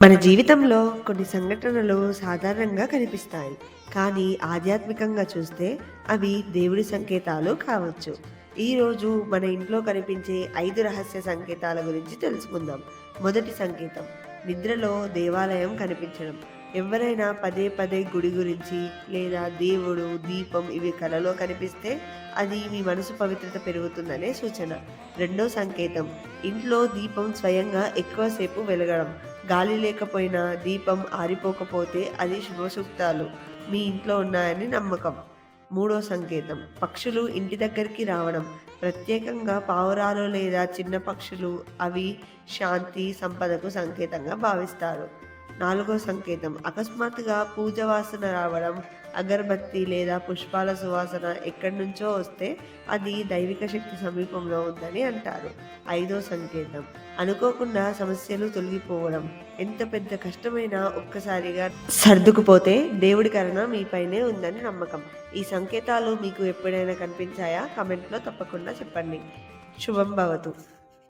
మన జీవితంలో కొన్ని సంఘటనలు సాధారణంగా కనిపిస్తాయి. కానీ ఆధ్యాత్మికంగా చూస్తే అవి దేవుడి సంకేతాలు కావచ్చు. ఈరోజు మన ఇంట్లో కనిపించే 5 రహస్య సంకేతాల గురించి తెలుసుకుందాం. మొదటి సంకేతం, నిద్రలో దేవాలయం కనిపించడం. ఎవరైనా పదే పదే గుడి గురించి లేదా దేవుడు, దీపం ఇవి కలలో కనిపిస్తే అది మీ మనసు పవిత్రత పెరుగుతుందనే సూచన. రెండో సంకేతం, ఇంట్లో దీపం స్వయంగా ఎక్కువసేపు వెలగడం. గాలి లేకపోయినా దీపం ఆరిపోకపోతే అది శుభసూక్తాలు మీ ఇంట్లో ఉన్నాయని నమ్మకం. మూడో సంకేతం, పక్షులు ఇంటి దగ్గరికి రావడం. ప్రత్యేకంగా పావురాలు లేదా చిన్న పక్షులు, అవి శాంతి, సంపదకు సంకేతంగా భావిస్తారు. నాలుగో సంకేతం, అకస్మాత్తుగా పూజ వాసన రావడం. అగరబత్తి లేదా పుష్పాల సువాసన ఎక్కడి నుంచో వస్తే అది దైవిక శక్తి సమీపంలో ఉందని అంటారు. ఐదో సంకేతం, అనుకోకుండా సమస్యలు తొలగిపోవడం. ఎంత పెద్ద కష్టమైనా ఒక్కసారిగా సర్దుకుపోతే దేవుడి కరుణ మీపైనే ఉందని నమ్మకం. ఈ సంకేతాలు మీకు ఎప్పుడైనా కనిపించాయా? కమెంట్లో తప్పకుండా చెప్పండి. శుభం భవతు.